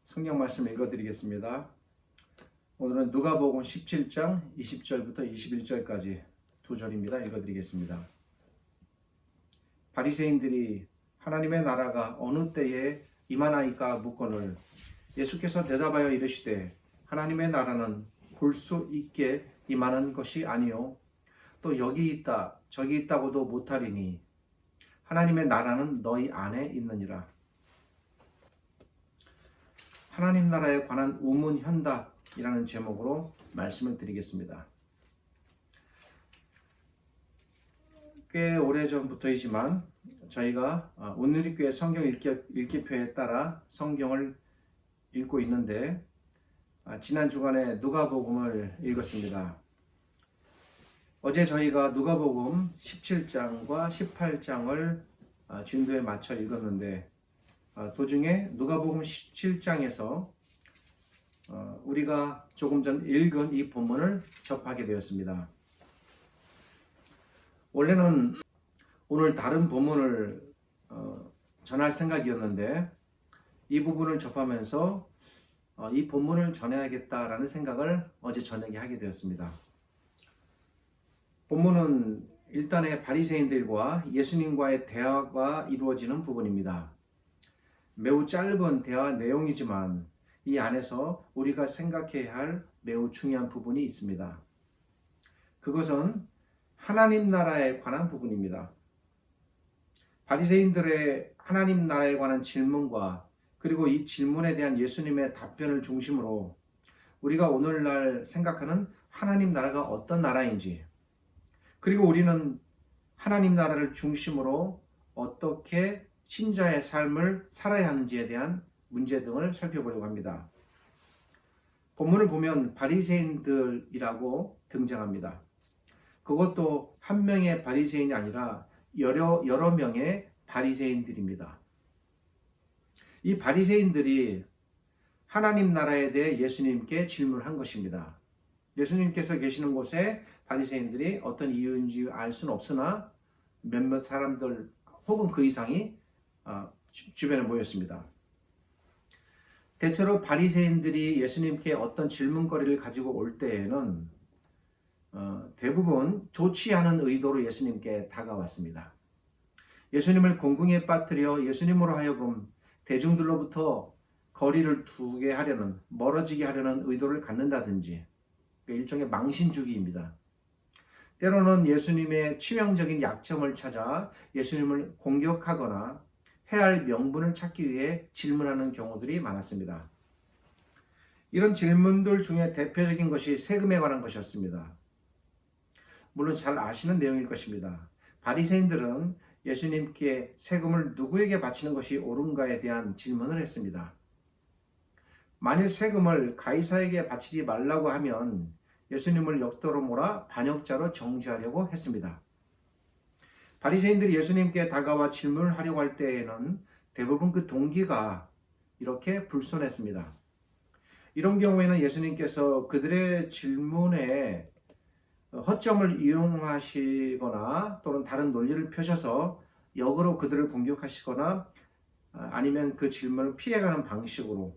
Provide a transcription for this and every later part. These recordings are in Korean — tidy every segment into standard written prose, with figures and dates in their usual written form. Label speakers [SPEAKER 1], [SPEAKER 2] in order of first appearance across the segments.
[SPEAKER 1] 성경 말씀 읽어드리겠습니다. 오늘은 누가복음 17장 20절부터 21절까지 두 절입니다. 읽어드리겠습니다. 바리새인들이 하나님의 나라가 어느 때에 임하나이까 묻거늘 예수께서 대답하여 이르시되 하나님의 나라는 볼 수 있게 임하는 것이 아니요 또 여기 있다 저기 있다고도 못하리니 하나님의 나라는 너희 안에 있느니라. 하나님 나라에 관한 우문현답이라는 제목으로 말씀을 드리겠습니다. 꽤 오래전부터이지만 저희가 온누리교회 성경 읽기표에 따라 성경을 읽고 있는데 지난 주간에 누가복음을 읽었습니다. 어제 저희가 누가복음 17장과 18장을 진도에 맞춰 읽었는데 도중에 누가복음 17장에서 우리가 조금 전 읽은 이 본문을 접하게 되었습니다. 원래는 오늘 다른 본문을 전할 생각이었는데 이 부분을 접하면서 이 본문을 전해야겠다라는 생각을 어제 저녁에 하게 되었습니다. 본문은 일단의 바리새인들과 예수님과의 대화가 이루어지는 부분입니다. 매우 짧은 대화 내용이지만 이 안에서 우리가 생각해야 할 매우 중요한 부분이 있습니다. 그것은 하나님 나라에 관한 부분입니다. 바리새인들의 하나님 나라에 관한 질문과 그리고 이 질문에 대한 예수님의 답변을 중심으로 우리가 오늘날 생각하는 하나님 나라가 어떤 나라인지, 그리고 우리는 하나님 나라를 중심으로 어떻게 신자의 삶을 살아야 하는지에 대한 문제 등을 살펴보려고 합니다. 본문을 보면 바리새인들이라고 등장합니다. 그것도 한 명의 바리새인이 아니라 여러 명의 바리새인들입니다. 이 바리새인들이 하나님 나라에 대해 예수님께 질문한 것입니다. 예수님께서 계시는 곳에 바리새인들이 어떤 이유인지 알 수는 없으나 몇몇 사람들 혹은 그 이상이 주변에 모였습니다. 대체로 바리새인들이 예수님께 어떤 질문거리를 가지고 올 때에는 대부분 좋지 않은 의도로 예수님께 다가왔습니다. 예수님을 공궁에 빠뜨려 예수님으로 하여금 대중들로부터 거리를 두게 하려는, 멀어지게 하려는 의도를 갖는다든지 일종의 망신주기입니다. 때로는 예수님의 치명적인 약점을 찾아 예수님을 공격하거나 해야 할 명분을 찾기 위해 질문하는 경우들이 많았습니다. 이런 질문들 중에 대표적인 것이 세금에 관한 것이었습니다. 물론 잘 아시는 내용일 것입니다. 바리새인들은 예수님께 세금을 누구에게 바치는 것이 옳은가에 대한 질문을 했습니다. 만일 세금을 가이사에게 바치지 말라고 하면 예수님을 역도로 몰아 반역자로 정죄하려고 했습니다. 바리새인들이 예수님께 다가와 질문을 하려고 할 때에는 대부분 그 동기가 이렇게 불손했습니다. 이런 경우에는 예수님께서 그들의 질문에 허점을 이용하시거나 또는 다른 논리를 펴셔서 역으로 그들을 공격하시거나 아니면 그 질문을 피해가는 방식으로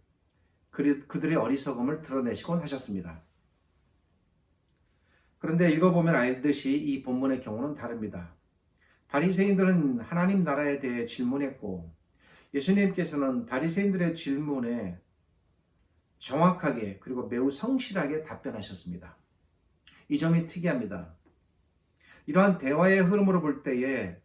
[SPEAKER 1] 그들의 어리석음을 드러내시곤 하셨습니다. 그런데 읽어보면 알듯이 이 본문의 경우는 다릅니다. 바리새인들은 하나님 나라에 대해 질문했고 예수님께서는 바리새인들의 질문에 정확하게 그리고 매우 성실하게 답변하셨습니다. 이 점이 특이합니다. 이러한 대화의 흐름으로 볼 때에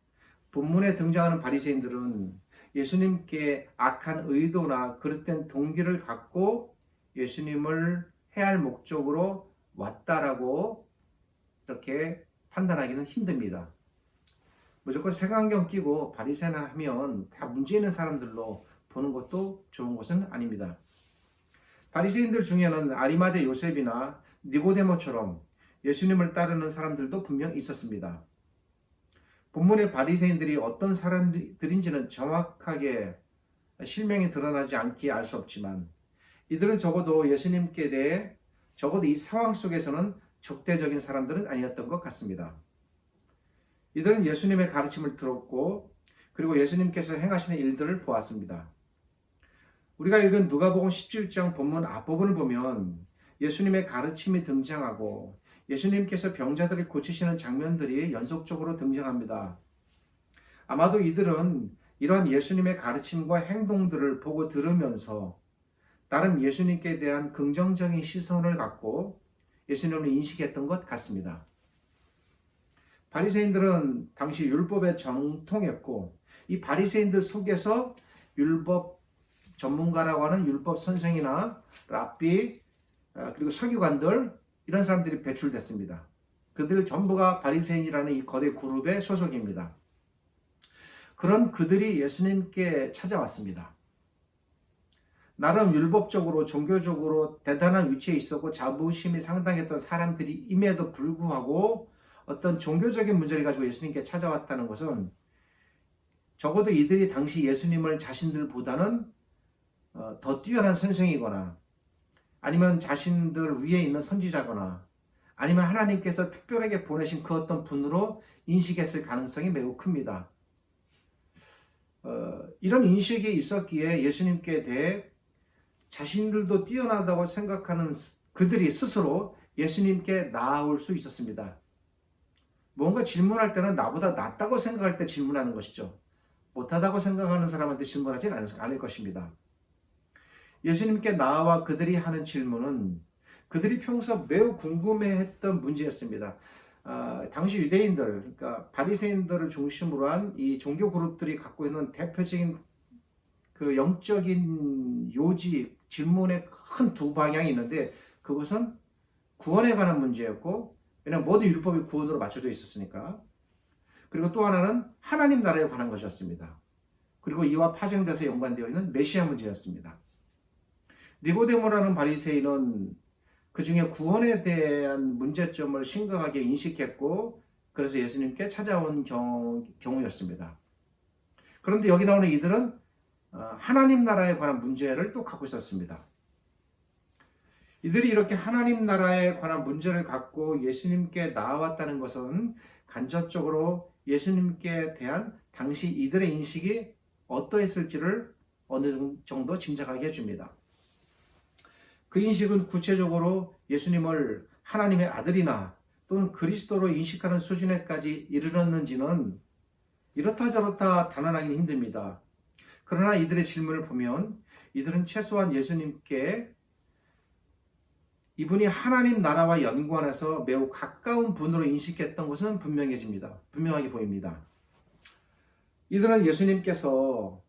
[SPEAKER 1] 본문에 등장하는 바리새인들은 예수님께 악한 의도나 그릇된 동기를 갖고 예수님을 해야 할 목적으로 왔다라고 이렇게 판단하기는 힘듭니다. 무조건 색안경 끼고 바리새나 하면 다 문제 있는 사람들로 보는 것도 좋은 것은 아닙니다. 바리새인들 중에는 아리마대 요셉이나 니고데모처럼 예수님을 따르는 사람들도 분명 있었습니다. 본문의 바리새인들이 어떤 사람들인지는 정확하게 실명이 드러나지 않기에 알 수 없지만 이들은 적어도 예수님께 대해 적어도 이 상황 속에서는 적대적인 사람들은 아니었던 것 같습니다. 이들은 예수님의 가르침을 들었고 그리고 예수님께서 행하시는 일들을 보았습니다. 우리가 읽은 누가복음 17장 본문 앞부분을 보면 예수님의 가르침이 등장하고 예수님께서 병자들을 고치시는 장면들이 연속적으로 등장합니다. 아마도 이들은 이러한 예수님의 가르침과 행동들을 보고 들으면서 나름 예수님께 대한 긍정적인 시선을 갖고 예수님을 인식했던 것 같습니다. 바리새인들은 당시 율법의 정통했고 이 바리새인들 속에서 율법 전문가라고 하는 율법 선생이나 랍비 그리고 서기관들 이런 사람들이 배출됐습니다. 그들 전부가 바리새인이라는 이 거대 그룹의 소속입니다. 그런 그들이 예수님께 찾아왔습니다. 나름 율법적으로 종교적으로 대단한 위치에 있었고 자부심이 상당했던 사람들임에도 불구하고 어떤 종교적인 문제를 가지고 예수님께 찾아왔다는 것은 적어도 이들이 당시 예수님을 자신들보다는 더 뛰어난 선생이거나 아니면 자신들 위에 있는 선지자거나 아니면 하나님께서 특별하게 보내신 그 어떤 분으로 인식했을 가능성이 매우 큽니다. 이런 인식이 있었기에 예수님께 대해 자신들도 뛰어나다고 생각하는 그들이 스스로 예수님께 나아올 수 있었습니다. 뭔가 질문할 때는 나보다 낫다고 생각할 때 질문하는 것이죠. 못하다고 생각하는 사람한테 질문하지는 않을 것입니다. 예수님께 나와 그들이 하는 질문은 그들이 평소 매우 궁금해했던 문제였습니다. 당시 유대인들, 그러니까 바리새인들을 중심으로 한 이 종교 그룹들이 갖고 있는 대표적인 그 영적인 요지, 질문의 큰 두 방향이 있는데 그것은 구원에 관한 문제였고 왜냐하면 모든 율법이 구원으로 맞춰져 있었으니까. 그리고 또 하나는 하나님 나라에 관한 것이었습니다. 그리고 이와 파생돼서 연관되어 있는 메시아 문제였습니다. 니고데모라는 바리새인은 그 중에 구원에 대한 문제점을 심각하게 인식했고 그래서 예수님께 찾아온 경우였습니다. 그런데 여기 나오는 이들은 하나님 나라에 관한 문제를 또 갖고 있었습니다. 이들이 이렇게 하나님 나라에 관한 문제를 갖고 예수님께 나아왔다는 것은 간접적으로 예수님께 대한 당시 이들의 인식이 어떠했을지를 어느 정도 짐작하게 해줍니다. 그 인식은 구체적으로 예수님을 하나님의 아들이나 또는 그리스도로 인식하는 수준에까지 이르렀는지는 이렇다 저렇다 단언하기는 힘듭니다. 그러나 이들의 질문을 보면 이들은 최소한 예수님께 이분이 하나님 나라와 연관해서 매우 가까운 분으로 인식했던 것은 분명하게 보입니다. 이들은 예수님께서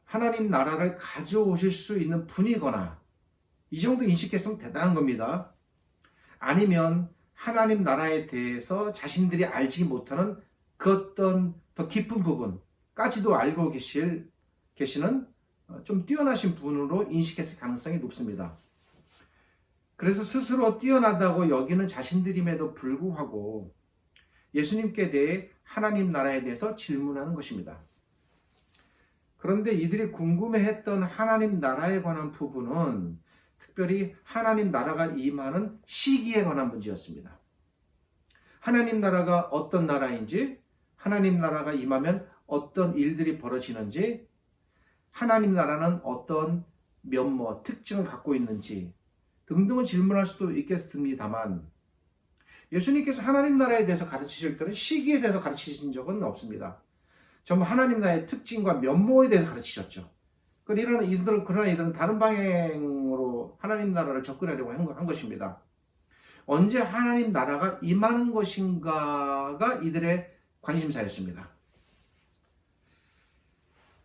[SPEAKER 1] 하나님 나라를 가져오실 수 있는 분이거나 이 정도 인식했으면 대단한 겁니다. 아니면 하나님 나라에 대해서 자신들이 알지 못하는 그 어떤 더 깊은 부분까지도 알고 계시는 좀 뛰어나신 분으로 인식했을 가능성이 높습니다. 그래서 스스로 뛰어나다고 여기는 자신들임에도 불구하고 예수님께 대해 하나님 나라에 대해서 질문하는 것입니다. 그런데 이들이 궁금해했던 하나님 나라에 관한 부분은 특별히 하나님 나라가 임하는 시기에 관한 문제였습니다. 하나님 나라가 어떤 나라인지, 하나님 나라가 임하면 어떤 일들이 벌어지는지, 하나님 나라는 어떤 면모, 특징을 갖고 있는지 등등을 질문할 수도 있겠습니다만 예수님께서 하나님 나라에 대해서 가르치실 때는 시기에 대해서 가르치신 적은 없습니다. 전부 하나님 나라의 특징과 면모에 대해서 가르치셨죠. 그러나 이들은 다른 방향으로 하나님 나라를 접근하려고 한 것입니다. 언제 하나님 나라가 임하는 것인가가 이들의 관심사였습니다.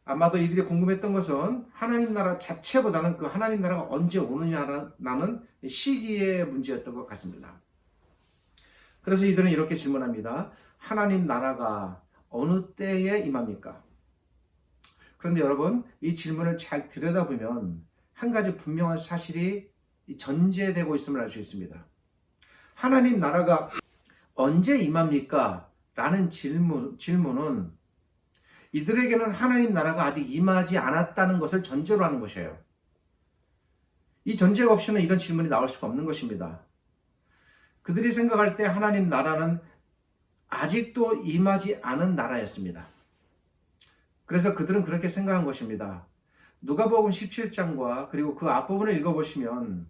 [SPEAKER 1] 아마도 이들이 궁금했던 것은 하나님 나라 자체보다는 그 하나님 나라가 언제 오느냐라는 시기의 문제였던 것 같습니다. 그래서 이들은 이렇게 질문합니다. 하나님 나라가 어느 때에 임합니까? 그런데 여러분, 이 질문을 잘 들여다보면 한 가지 분명한 사실이 전제되고 있음을 알 수 있습니다. 하나님 나라가 언제 임합니까? 라는 질문은 이들에게는 하나님 나라가 아직 임하지 않았다는 것을 전제로 하는 것이에요. 이 전제가 없이는 이런 질문이 나올 수가 없는 것입니다. 그들이 생각할 때 하나님 나라는 아직도 임하지 않은 나라였습니다. 그래서 그들은 그렇게 생각한 것입니다. 누가복음 17장과 그리고 그 앞부분을 읽어보시면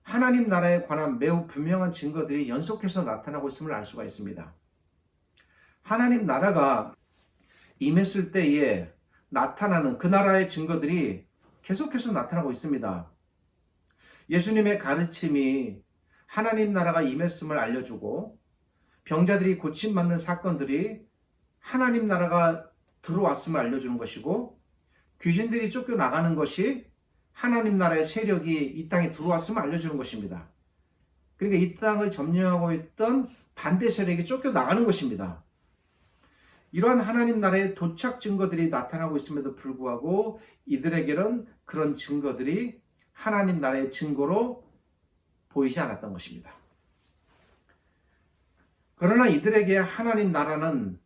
[SPEAKER 1] 하나님 나라에 관한 매우 분명한 증거들이 연속해서 나타나고 있음을 알 수가 있습니다. 하나님 나라가 임했을 때에 나타나는 그 나라의 증거들이 계속해서 나타나고 있습니다. 예수님의 가르침이 하나님 나라가 임했음을 알려주고 병자들이 고침받는 사건들이 하나님 나라가 들어왔음을 알려주는 것이고 귀신들이 쫓겨나가는 것이 하나님 나라의 세력이 이 땅에 들어왔음을 알려주는 것입니다. 그러니까 이 땅을 점령하고 있던 반대 세력이 쫓겨나가는 것입니다. 이러한 하나님 나라의 도착 증거들이 나타나고 있음에도 불구하고 이들에게는 그런 증거들이 하나님 나라의 증거로 보이지 않았던 것입니다. 그러나 이들에게 하나님 나라는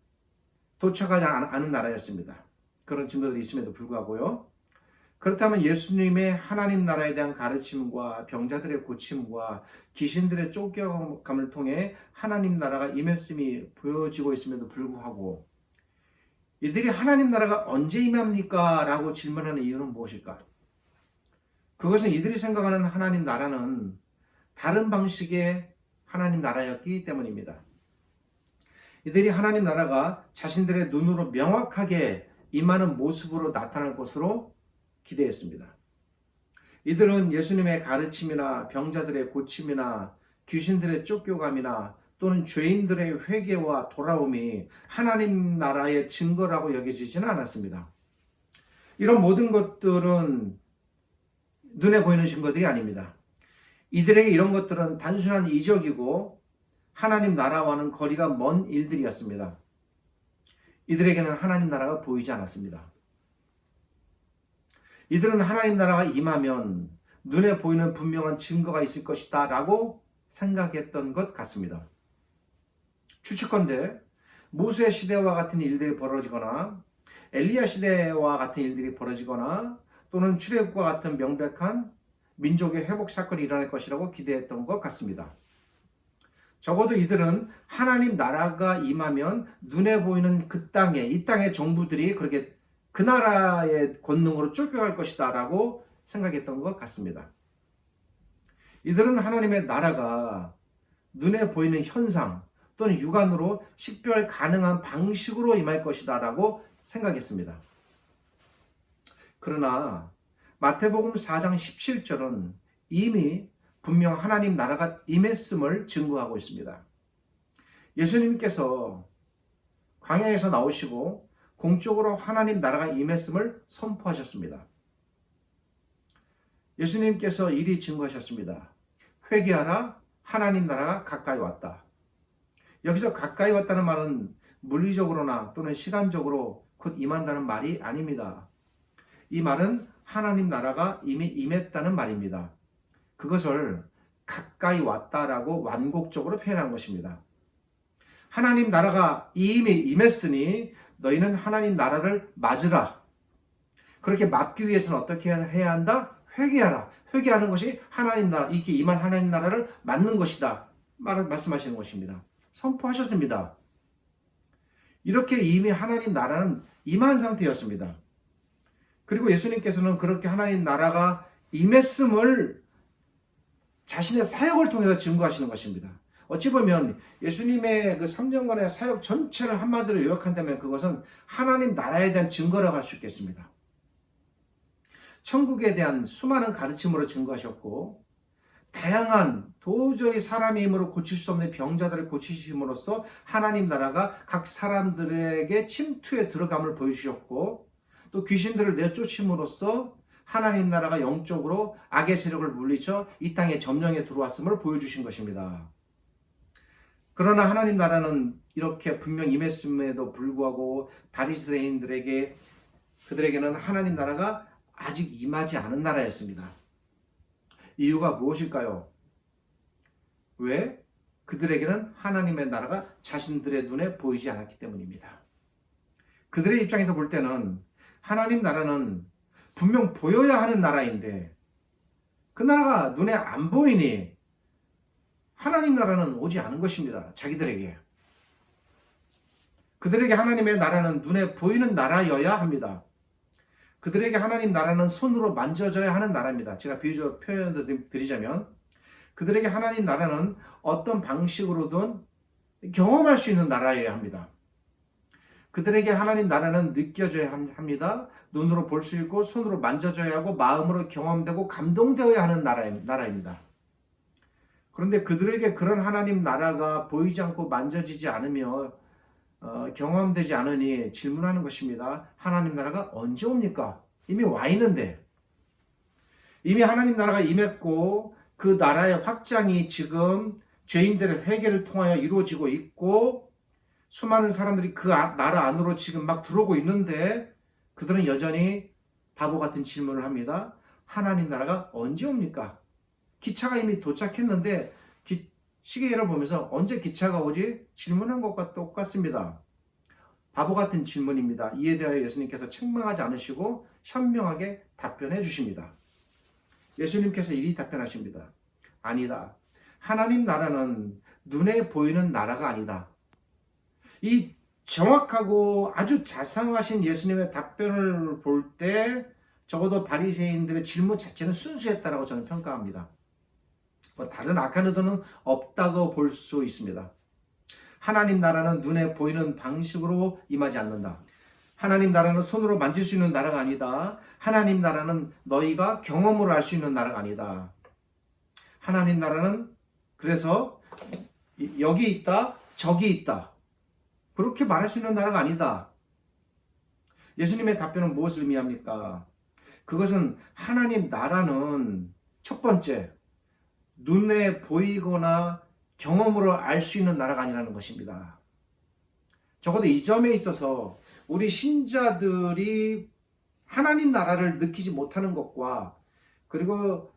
[SPEAKER 1] 도착하지 않은 나라였습니다. 그런 증거들이 있음에도 불구하고요. 그렇다면 예수님의 하나님 나라에 대한 가르침과 병자들의 고침과 귀신들의 쫓겨감을 통해 하나님 나라가 임했음이 보여지고 있음에도 불구하고 이들이 하나님 나라가 언제 임합니까? 라고 질문하는 이유는 무엇일까? 그것은 이들이 생각하는 하나님 나라는 다른 방식의 하나님 나라였기 때문입니다. 이들이 하나님 나라가 자신들의 눈으로 명확하게 임하는 모습으로 나타날 것으로 기대했습니다. 이들은 예수님의 가르침이나 병자들의 고침이나 귀신들의 쫓겨감이나 또는 죄인들의 회개와 돌아옴이 하나님 나라의 증거라고 여겨지지는 않았습니다. 이런 모든 것들은 눈에 보이는 증거들이 아닙니다. 이들에게 이런 것들은 단순한 이적이고 하나님 나라와는 거리가 먼 일들이었습니다. 이들에게는 하나님 나라가 보이지 않았습니다. 이들은 하나님 나라가 임하면 눈에 보이는 분명한 증거가 있을 것이다 라고 생각했던 것 같습니다. 추측컨대 모세 시대와 같은 일들이 벌어지거나 엘리야 시대와 같은 일들이 벌어지거나 또는 출애굽과 같은 명백한 민족의 회복 사건이 일어날 것이라고 기대했던 것 같습니다. 적어도 이들은 하나님 나라가 임하면 눈에 보이는 그 땅에 이 땅의 정부들이 그렇게 그 나라의 권능으로 쫓겨갈 것이다 라고 생각했던 것 같습니다. 이들은 하나님의 나라가 눈에 보이는 현상 또는 육안으로 식별 가능한 방식으로 임할 것이다 라고 생각했습니다. 그러나 마태복음 4장 17절은 이미 분명 하나님 나라가 임했음을 증거하고 있습니다. 예수님께서 광야에서 나오시고 공적으로 하나님 나라가 임했음을 선포하셨습니다. 예수님께서 이리 증거하셨습니다. 회개하라, 하나님 나라가 가까이 왔다. 여기서 가까이 왔다는 말은 물리적으로나 또는 시간적으로 곧 임한다는 말이 아닙니다. 이 말은 하나님 나라가 이미 임했다는 말입니다. 그것을 가까이 왔다라고 완곡적으로 표현한 것입니다. 하나님 나라가 이미 임했으니 너희는 하나님 나라를 맞으라. 그렇게 맞기 위해서는 어떻게 해야 한다? 회개하라. 회개하는 것이 하나님 나라, 이렇게 임한 하나님 나라를 맞는 것이다. 말씀하시는 것입니다. 선포하셨습니다. 이렇게 이미 하나님 나라는 임한 상태였습니다. 그리고 예수님께서는 그렇게 하나님 나라가 임했음을 자신의 사역을 통해서 증거하시는 것입니다. 어찌 보면 예수님의 그 3년간의 사역 전체를 한마디로 요약한다면 그것은 하나님 나라에 대한 증거라고 할 수 있겠습니다. 천국에 대한 수많은 가르침으로 증거하셨고 다양한 도저히 사람의 힘으로 고칠 수 없는 병자들을 고치심으로써 하나님 나라가 각 사람들에게 침투에 들어감을 보여주셨고 또 귀신들을 내쫓음으로써 하나님 나라가 영적으로 악의 세력을 물리쳐 이 땅에 점령에 들어왔음을 보여주신 것입니다. 그러나 하나님 나라는 이렇게 분명 임했음에도 불구하고 바리새인들에게 그들에게는 하나님 나라가 아직 임하지 않은 나라였습니다. 이유가 무엇일까요? 왜? 그들에게는 하나님의 나라가 자신들의 눈에 보이지 않았기 때문입니다. 그들의 입장에서 볼 때는 하나님 나라는 분명 보여야 하는 나라인데 그 나라가 눈에 안 보이니 하나님 나라는 오지 않은 것입니다. 자기들에게. 그들에게 하나님의 나라는 눈에 보이는 나라여야 합니다. 그들에게 하나님 나라는 손으로 만져져야 하는 나라입니다. 제가 비유적 표현을 드리자면 그들에게 하나님 나라는 어떤 방식으로든 경험할 수 있는 나라여야 합니다. 그들에게 하나님 나라는 느껴져야 합니다. 눈으로 볼 수 있고 손으로 만져져야 하고 마음으로 경험되고 감동되어야 하는 나라입니다. 그런데 그들에게 그런 하나님 나라가 보이지 않고 만져지지 않으며 경험되지 않으니 질문하는 것입니다. 하나님 나라가 언제 옵니까? 이미 와 있는데. 이미 하나님 나라가 임했고 그 나라의 확장이 지금 죄인들의 회개를 통하여 이루어지고 있고 수많은 사람들이 그 나라 안으로 지금 막 들어오고 있는데 그들은 여전히 바보 같은 질문을 합니다. 하나님 나라가 언제 옵니까? 기차가 이미 도착했는데 시계를 보면서 언제 기차가 오지? 질문한 것과 똑같습니다. 바보 같은 질문입니다. 이에 대하여 예수님께서 책망하지 않으시고 현명하게 답변해 주십니다. 예수님께서 이리 답변하십니다. 아니다. 하나님 나라는 눈에 보이는 나라가 아니다. 이 정확하고 아주 자상하신 예수님의 답변을 볼 때 적어도 바리새인들의 질문 자체는 순수했다라고 저는 평가합니다. 다른 악한 의도는 없다고 볼 수 있습니다. 하나님 나라는 눈에 보이는 방식으로 임하지 않는다. 하나님 나라는 손으로 만질 수 있는 나라가 아니다. 하나님 나라는 너희가 경험으로 알 수 있는 나라가 아니다. 하나님 나라는 그래서 여기 있다, 저기 있다. 그렇게 말할 수 있는 나라가 아니다. 예수님의 답변은 무엇을 의미합니까? 그것은 하나님 나라는 첫 번째, 눈에 보이거나 경험으로 알 수 있는 나라가 아니라는 것입니다. 적어도 이 점에 있어서 우리 신자들이 하나님 나라를 느끼지 못하는 것과 그리고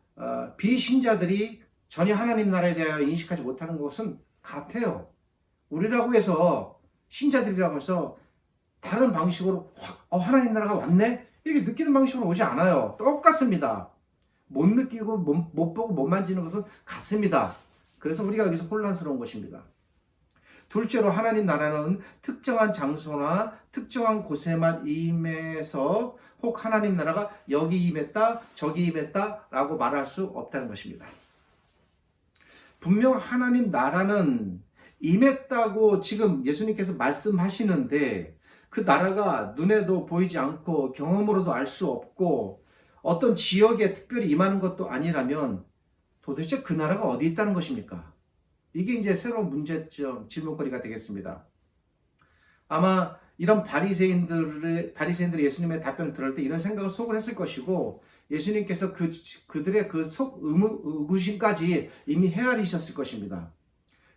[SPEAKER 1] 비신자들이 전혀 하나님 나라에 대하여 인식하지 못하는 것은 같아요. 우리라고 해서 신자들이라고 해서 다른 방식으로 하나님 나라가 왔네? 이렇게 느끼는 방식으로 오지 않아요. 똑같습니다. 못 느끼고 못 보고 못 만지는 것은 같습니다. 그래서 우리가 여기서 혼란스러운 것입니다. 둘째로 하나님 나라는 특정한 장소나 특정한 곳에만 임해서 혹 하나님 나라가 여기 임했다 저기 임했다 라고 말할 수 없다는 것입니다. 분명 하나님 나라는 임했다고 지금 예수님께서 말씀하시는데 그 나라가 눈에도 보이지 않고 경험으로도 알 수 없고 어떤 지역에 특별히 임하는 것도 아니라면 도대체 그 나라가 어디 있다는 것입니까? 이게 이제 새로운 문제점, 질문거리가 되겠습니다. 아마 이런 바리새인들이 예수님의 답변을 들을 때 이런 생각을 속을 했을 것이고 예수님께서 그들의 그 속 의구심까지 이미 헤아리셨을 것입니다.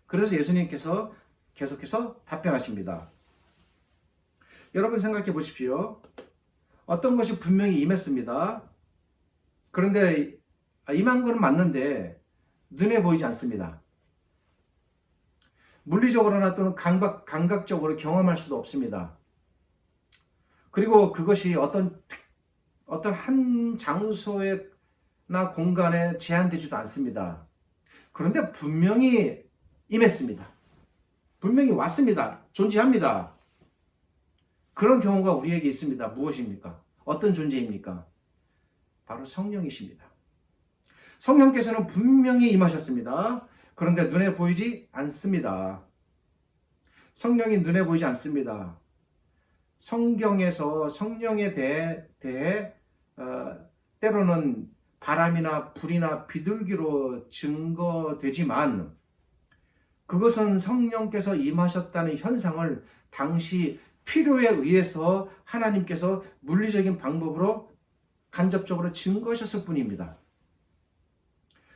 [SPEAKER 1] 그래서 예수님께서 계속해서 답변하십니다. 여러분 생각해 보십시오. 어떤 것이 분명히 임했습니다. 그런데 임한 건 맞는데 눈에 보이지 않습니다. 물리적으로나 또는 감각적으로 경험할 수도 없습니다. 그리고 그것이 어떤 한 장소에나 공간에 제한되지도 않습니다. 그런데 분명히 임했습니다. 분명히 왔습니다. 존재합니다. 그런 경우가 우리에게 있습니다. 무엇입니까? 어떤 존재입니까? 바로 성령이십니다. 성령께서는 분명히 임하셨습니다. 그런데 눈에 보이지 않습니다. 성령이 눈에 보이지 않습니다. 성경에서 성령에 대해 때로는 바람이나 불이나 비둘기로 증거되지만 그것은 성령께서 임하셨다는 현상을 당시 필요에 의해서 하나님께서 물리적인 방법으로 간접적으로 증거하셨을 뿐입니다.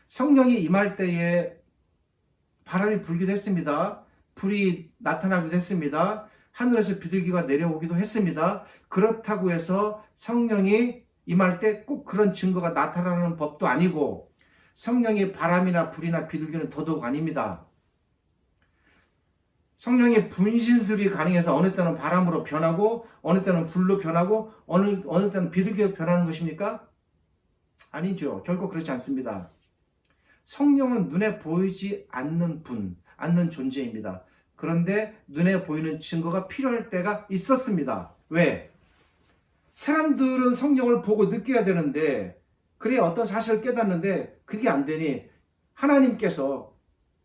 [SPEAKER 1] 성령이 임할 때에 바람이 불기도 했습니다. 불이 나타나기도 했습니다. 하늘에서 비둘기가 내려오기도 했습니다. 그렇다고 해서 성령이 임할 때 꼭 그런 증거가 나타나는 법도 아니고 성령이 바람이나 불이나 비둘기는 더더욱 아닙니다. 성령의 분신술이 가능해서 어느 때는 바람으로 변하고 어느 때는 불로 변하고 어느 때는 비둘기로 변하는 것입니까? 아니죠. 결코 그렇지 않습니다. 성령은 눈에 보이지 않는 존재입니다. 그런데 눈에 보이는 증거가 필요할 때가 있었습니다. 왜? 사람들은 성령을 보고 느껴야 되는데, 그래야 어떤 사실을 깨닫는데 그게 안 되니 하나님께서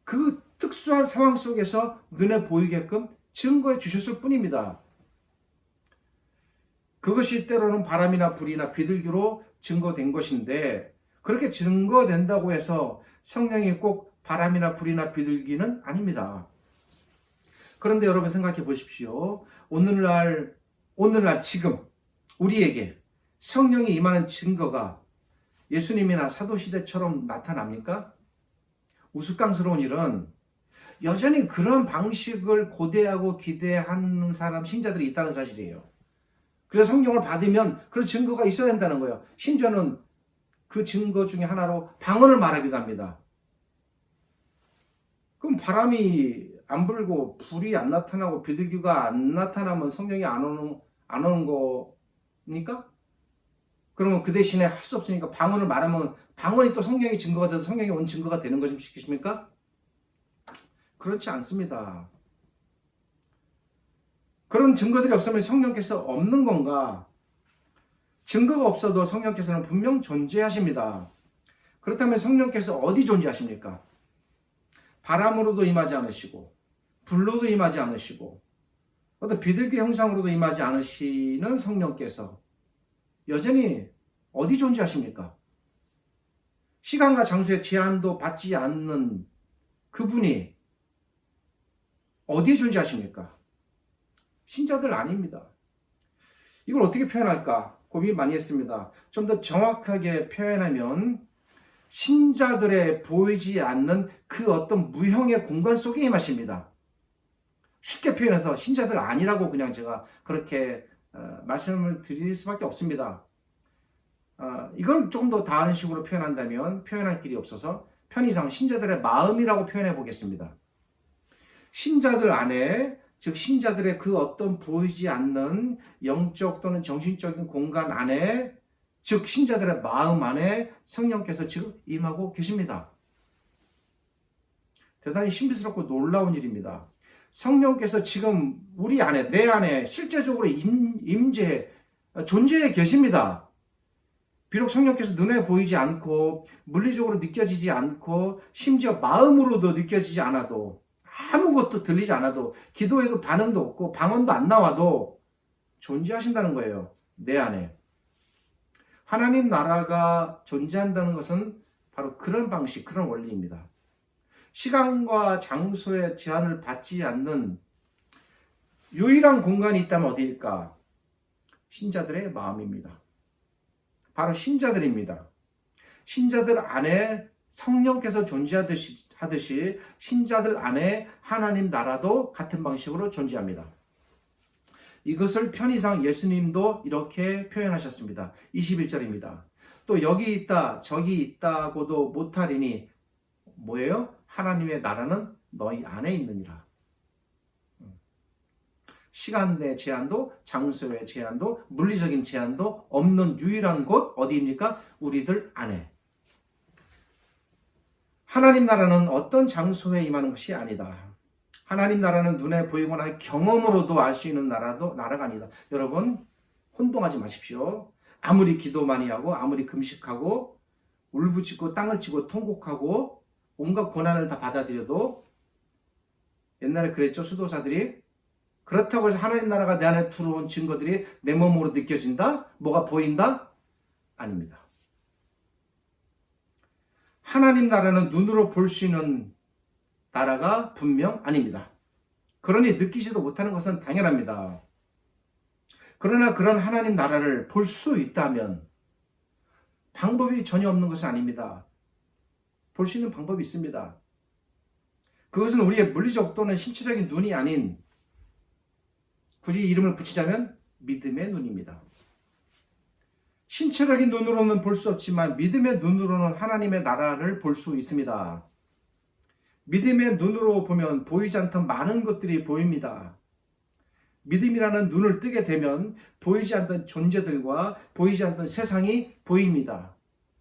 [SPEAKER 1] 그 특수한 상황 속에서 눈에 보이게끔 증거해 주셨을 뿐입니다. 그것이 때로는 바람이나 불이나 비둘기로 증거된 것인데, 그렇게 증거된다고 해서 성령이 꼭 바람이나 불이나 비둘기는 아닙니다. 그런데 여러분 생각해 보십시오. 오늘날 지금 우리에게 성령이 임하는 증거가 예수님이나 사도시대처럼 나타납니까? 우스꽝스러운 일은 여전히 그런 방식을 고대하고 기대하는 사람, 신자들이 있다는 사실이에요. 그래서 성령을 받으면 그런 증거가 있어야 된다는 거예요. 심지어는 그 증거 중에 하나로 방언을 말하기도 합니다. 그럼 바람이 안 불고 불이 안 나타나고 비둘기가 안 나타나면 성령이 안 오는 거니까? 그러면 그 대신에 할 수 없으니까 방언을 말하면 방언이 또 성령의 증거가 돼서 성령이 온 증거가 되는 것이십니까? 그렇지 않습니다. 그런 증거들이 없으면 성령께서 없는 건가? 증거가 없어도 성령께서는 분명 존재하십니다. 그렇다면 성령께서 어디 존재하십니까? 바람으로도 임하지 않으시고 불로도 임하지 않으시고 어떤 비둘기 형상으로도 임하지 않으시는 성령께서 여전히 어디 존재하십니까? 시간과 장소에 제한도 받지 않는 그분이 어디에 존재하십니까? 신자들 아닙니다. 이걸 어떻게 표현할까 고민 많이 했습니다. 좀 더 정확하게 표현하면 신자들의 보이지 않는 그 어떤 무형의 공간 속에 임하십니다. 쉽게 표현해서 신자들 아니라고 그냥 제가 그렇게 말씀을 드릴 수밖에 없습니다. 이걸 조금 더 다른 식으로 표현한다면 표현할 길이 없어서 편의상 신자들의 마음이라고 표현해 보겠습니다. 신자들 안에, 즉 신자들의 그 어떤 보이지 않는 영적 또는 정신적인 공간 안에, 즉 신자들의 마음 안에 성령께서 지금 임하고 계십니다. 대단히 신비스럽고 놀라운 일입니다. 성령께서 지금 우리 안에, 내 안에 실제적으로 존재해 계십니다. 비록 성령께서 눈에 보이지 않고 물리적으로 느껴지지 않고 심지어 마음으로도 느껴지지 않아도, 아무것도 들리지 않아도, 기도해도 반응도 없고 방언도 안 나와도 존재하신다는 거예요. 내 안에. 하나님 나라가 존재한다는 것은 바로 그런 방식, 그런 원리입니다. 시간과 장소의 제한을 받지 않는 유일한 공간이 있다면 어디일까? 신자들의 마음입니다. 바로 신자들입니다. 신자들 안에 성령께서 존재하듯이 신자들 안에 하나님 나라도 같은 방식으로 존재합니다. 이것을 편의상 예수님도 이렇게 표현하셨습니다. 21절입니다. 또 여기 있다 저기 있다고도 못하리니 뭐예요? 하나님의 나라는 너희 안에 있느니라. 시간의 제한도 장소의 제한도 물리적인 제한도 없는 유일한 곳 어디입니까? 우리들 안에. 하나님 나라는 어떤 장소에 임하는 것이 아니다. 하나님 나라는 눈에 보이거나 경험으로도 알 수 있는 나라가 아니다. 여러분 혼동하지 마십시오. 아무리 기도 많이 하고 아무리 금식하고 울부짖고 땅을 치고 통곡하고 온갖 고난을 다 받아들여도, 옛날에 그랬죠. 수도사들이. 그렇다고 해서 하나님 나라가 내 안에 들어온 증거들이 내 몸으로 느껴진다? 뭐가 보인다? 아닙니다. 하나님 나라는 눈으로 볼 수 있는 나라가 분명 아닙니다. 그러니 느끼지도 못하는 것은 당연합니다. 그러나 그런 하나님 나라를 볼 수 있다면 방법이 전혀 없는 것은 아닙니다. 볼 수 있는 방법이 있습니다. 그것은 우리의 물리적 또는 신체적인 눈이 아닌, 굳이 이름을 붙이자면 믿음의 눈입니다. 신체적인 눈으로는 볼 수 없지만 믿음의 눈으로는 하나님의 나라를 볼 수 있습니다. 믿음의 눈으로 보면 보이지 않던 많은 것들이 보입니다. 믿음이라는 눈을 뜨게 되면 보이지 않던 존재들과 보이지 않던 세상이 보입니다.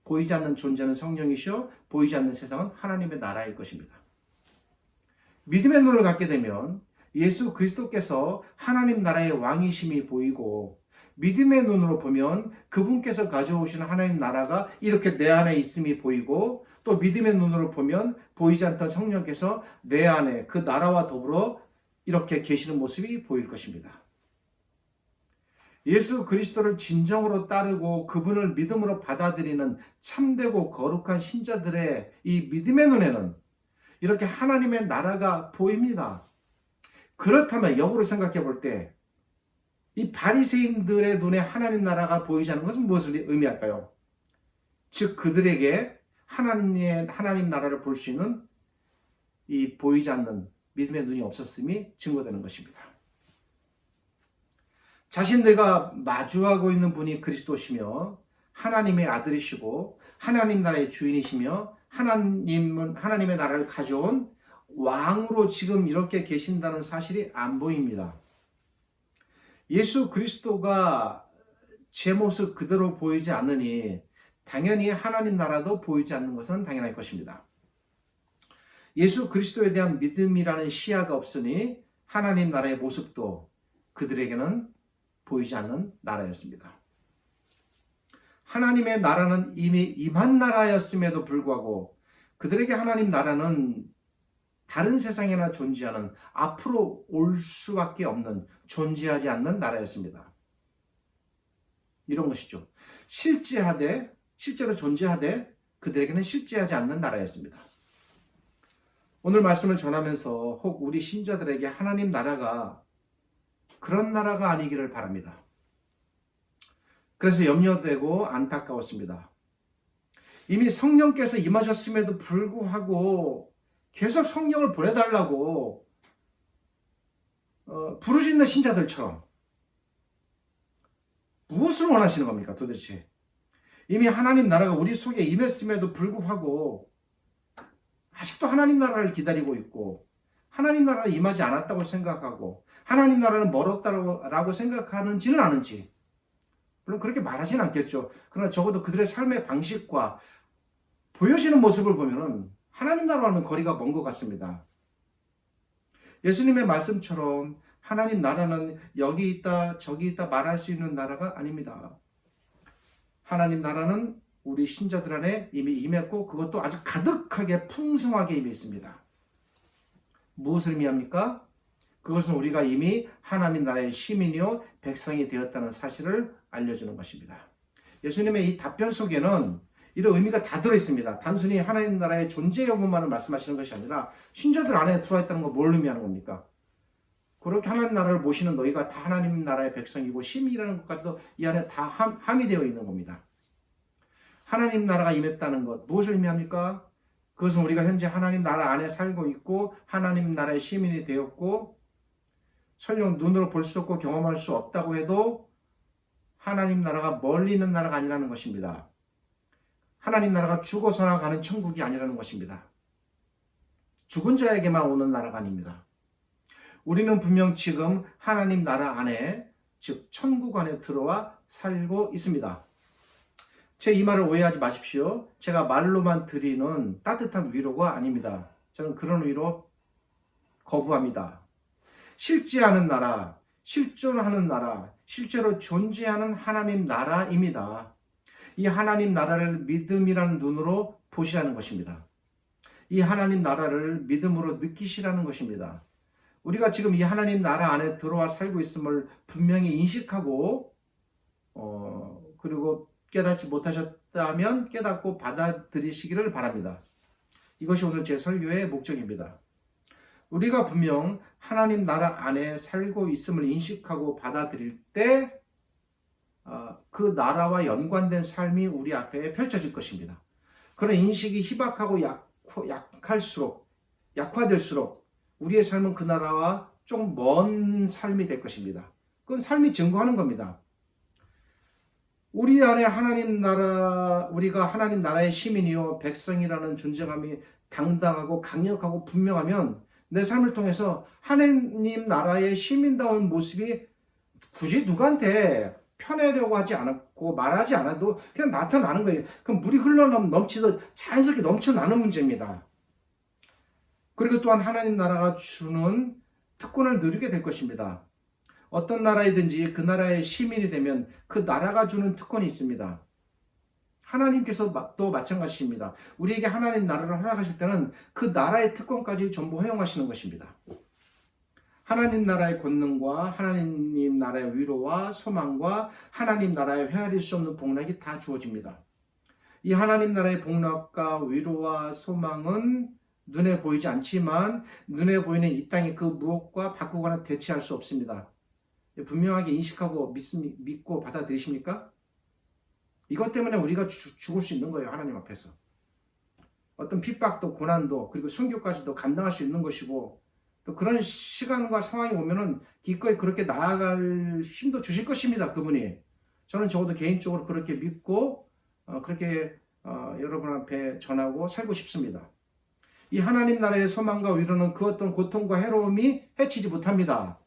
[SPEAKER 1] 보이지 않는 존재는 성령이시오, 보이지 않는 세상은 하나님의 나라일 것입니다. 믿음의 눈을 갖게 되면 예수 그리스도께서 하나님 나라의 왕이심이 보이고 믿음의 눈으로 보면 그분께서 가져오시는 하나님 나라가 이렇게 내 안에 있음이 보이고, 또 믿음의 눈으로 보면 보이지 않던 성령께서 내 안에 그 나라와 더불어 이렇게 계시는 모습이 보일 것입니다. 예수 그리스도를 진정으로 따르고 그분을 믿음으로 받아들이는 참되고 거룩한 신자들의 이 믿음의 눈에는 이렇게 하나님의 나라가 보입니다. 그렇다면 역으로 생각해 볼 때 이 바리새인들의 눈에 하나님 나라가 보이지 않는 것은 무엇을 의미할까요? 즉 그들에게 하나님 나라를 볼 수 있는 이 보이지 않는 믿음의 눈이 없었음이 증거되는 것입니다. 자신들과 마주하고 있는 분이 그리스도시며 하나님의 아들이시고 하나님 나라의 주인이시며 하나님의 나라를 가져온 왕으로 지금 이렇게 계신다는 사실이 안 보입니다. 예수 그리스도가 제 모습 그대로 보이지 않으니 당연히 하나님 나라도 보이지 않는 것은 당연할 것입니다. 예수 그리스도에 대한 믿음이라는 시야가 없으니 하나님 나라의 모습도 그들에게는 보이지 않는 나라였습니다. 하나님의 나라는 이미 임한 나라였음에도 불구하고 그들에게 하나님 나라는 다른 세상에나 존재하는, 앞으로 올 수밖에 없는, 존재하지 않는 나라였습니다. 이런 것이죠. 실제로 존재하되 그들에게는 실제하지 않는 나라였습니다. 오늘 말씀을 전하면서 혹 우리 신자들에게 하나님 나라가 그런 나라가 아니기를 바랍니다. 그래서 염려되고 안타까웠습니다. 이미 성령께서 임하셨음에도 불구하고 계속 성령을 보내달라고 부르짖는 신자들처럼 무엇을 원하시는 겁니까 도대체? 이미 하나님 나라가 우리 속에 임했음에도 불구하고 아직도 하나님 나라를 기다리고 있고, 하나님 나라는 임하지 않았다고 생각하고 하나님 나라는 멀었다고 생각하는지는 않은지, 물론 그렇게 말하지는 않겠죠. 그러나 적어도 그들의 삶의 방식과 보여지는 모습을 보면은 하나님 나라와는 거리가 먼 것 같습니다. 예수님의 말씀처럼 하나님 나라는 여기 있다 저기 있다 말할 수 있는 나라가 아닙니다. 하나님 나라는 우리 신자들 안에 이미 임했고 그것도 아주 가득하게 풍성하게 임해 있습니다. 무엇을 의미합니까? 그것은 우리가 이미 하나님 나라의 시민이요 백성이 되었다는 사실을 알려주는 것입니다. 예수님의 이 답변 속에는 이런 의미가 다 들어있습니다. 단순히 하나님 나라의 존재 여부만을 말씀하시는 것이 아니라 신자들 안에 들어와 있다는 걸 뭘 의미하는 겁니까? 그렇게 하나님 나라를 모시는 너희가 다 하나님 나라의 백성이고 시민이라는 것까지도 이 안에 다 함이 되어 있는 겁니다. 하나님 나라가 임했다는 것, 무엇을 의미합니까? 그것은 우리가 현재 하나님 나라 안에 살고 있고 하나님 나라의 시민이 되었고, 설령 눈으로 볼 수 없고 경험할 수 없다고 해도 하나님 나라가 멀리 있는 나라가 아니라는 것입니다. 하나님 나라가 죽어서나 가는 천국이 아니라는 것입니다. 죽은 자에게만 오는 나라가 아닙니다. 우리는 분명 지금 하나님 나라 안에, 즉 천국 안에 들어와 살고 있습니다. 제 이 말을 오해하지 마십시오. 제가 말로만 드리는 따뜻한 위로가 아닙니다. 저는 그런 위로 거부합니다. 실제하는 나라, 실존하는 나라, 실제로 존재하는 하나님 나라입니다. 이 하나님 나라를 믿음이라는 눈으로 보시라는 것입니다. 이 하나님 나라를 믿음으로 느끼시라는 것입니다. 우리가 지금 이 하나님 나라 안에 들어와 살고 있음을 분명히 인식하고 그리고 깨닫지 못하셨다면 깨닫고 받아들이시기를 바랍니다. 이것이 오늘 제 설교의 목적입니다. 우리가 분명 하나님 나라 안에 살고 있음을 인식하고 받아들일 때 그 나라와 연관된 삶이 우리 앞에 펼쳐질 것입니다. 그런 인식이 희박하고 약화될수록 우리의 삶은 그 나라와 좀 먼 삶이 될 것입니다. 그건 삶이 증거하는 겁니다. 우리 안에 우리가 하나님 나라의 시민이요 백성이라는 존재감이 당당하고 강력하고 분명하면 내 삶을 통해서 하나님 나라의 시민다운 모습이 굳이 누구한테 펴내려고 하지 않았고 말하지 않아도 그냥 나타나는 거예요. 그럼 물이 넘치듯 자연스럽게 넘쳐나는 문제입니다. 그리고 또한 하나님 나라가 주는 특권을 누리게 될 것입니다. 어떤 나라이든지 그 나라의 시민이 되면 그 나라가 주는 특권이 있습니다. 하나님께서 또 마찬가지입니다. 우리에게 하나님 나라를 허락하실 때는 그 나라의 특권까지 전부 허용하시는 것입니다. 하나님 나라의 권능과 하나님 나라의 위로와 소망과 하나님 나라의 헤아릴 수 없는 복락이 다 주어집니다. 이 하나님 나라의 복락과 위로와 소망은 눈에 보이지 않지만 눈에 보이는 이 땅의 그 무엇과 바꾸거나 대체할 수 없습니다. 분명하게 인식하고 믿고 받아들이십니까? 이것 때문에 우리가 죽을 수 있는 거예요. 하나님 앞에서. 어떤 핍박도 고난도 그리고 순교까지도 감당할 수 있는 것이고 또 그런 시간과 상황이 오면은 기꺼이 그렇게 나아갈 힘도 주실 것입니다. 그분이. 저는 적어도 개인적으로 그렇게 믿고 그렇게 여러분 앞에 전하고 살고 싶습니다. 이 하나님 나라의 소망과 위로는 그 어떤 고통과 해로움이 해치지 못합니다.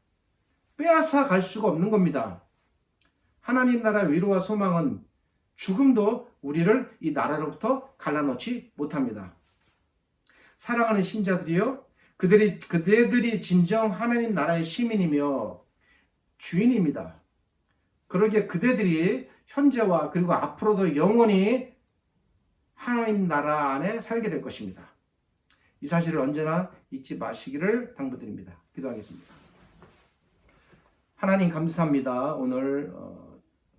[SPEAKER 1] 빼앗아 갈 수가 없는 겁니다. 하나님 나라의 위로와 소망은 죽음도 우리를 이 나라로부터 갈라놓지 못합니다. 사랑하는 신자들이요, 그대들이 진정 하나님 나라의 시민이며 주인입니다. 그러기에 그대들이 현재와 그리고 앞으로도 영원히 하나님 나라 안에 살게 될 것입니다. 이 사실을 언제나 잊지 마시기를 당부드립니다. 기도하겠습니다. 하나님 감사합니다. 오늘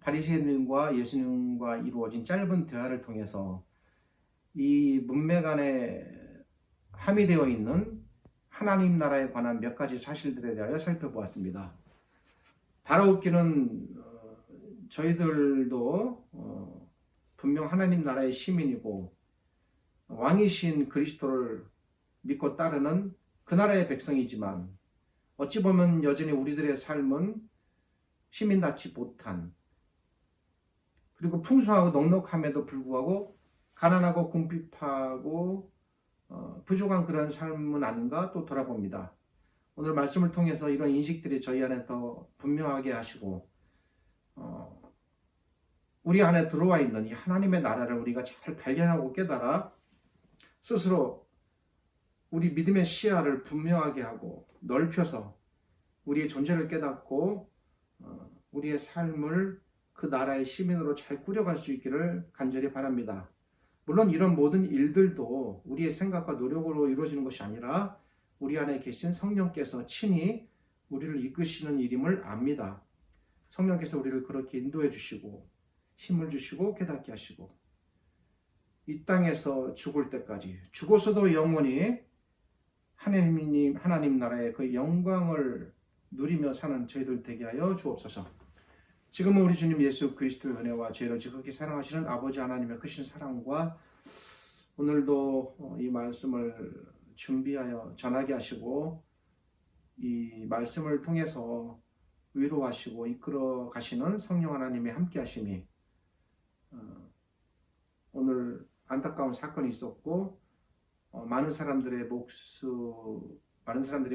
[SPEAKER 1] 바리새인들과 예수님과 이루어진 짧은 대화를 통해서 이 문맥 안에 함의되어 있는 하나님 나라에 관한 몇 가지 사실들에 대하여 살펴보았습니다. 바라옵기는 저희들도 분명 하나님 나라의 시민이고 왕이신 그리스도를 믿고 따르는 그 나라의 백성이지만 어찌 보면 여전히 우리들의 삶은 시민답지 못한 그리고 풍성하고 넉넉함에도 불구하고 가난하고 궁핍하고 부족한 그런 삶은 아닌가 또 돌아봅니다. 오늘 말씀을 통해서 이런 인식들이 저희 안에 더 분명하게 하시고 우리 안에 들어와 있는 이 하나님의 나라를 우리가 잘 발견하고 깨달아 스스로 우리 믿음의 시야를 분명하게 하고 넓혀서 우리의 존재를 깨닫고 우리의 삶을 그 나라의 시민으로 잘 꾸려갈 수 있기를 간절히 바랍니다. 물론 이런 모든 일들도 우리의 생각과 노력으로 이루어지는 것이 아니라 우리 안에 계신 성령께서 친히 우리를 이끄시는 일임을 압니다. 성령께서 우리를 그렇게 인도해 주시고 힘을 주시고 깨닫게 하시고 이 땅에서 죽을 때까지 죽어서도 영원히 하나님 나라의 그 영광을 누리며 사는 저희들 되게 하여 주옵소서. 지금은 우리 주님 예수 그리스도의 은혜와 죄를 지극히 사랑하시는 아버지 하나님의 크신 사랑과 오늘도 이 말씀을 준비하여 전하게 하시고 이 말씀을 통해서 위로하시고 이끌어 가시는 성령 하나님의 함께 하심이 오늘 안타까운 사건이 있었고 많은 사람들이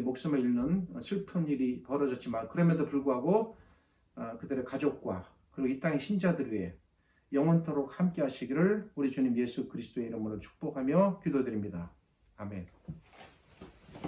[SPEAKER 1] 목숨을 잃는 슬픈 일이 벌어졌지만 그럼에도 불구하고 그들의 가족과 그리고 이 땅의 신자들 위해 영원토록 함께 하시기를 우리 주님 예수 그리스도의 이름으로 축복하며 기도드립니다. 아멘.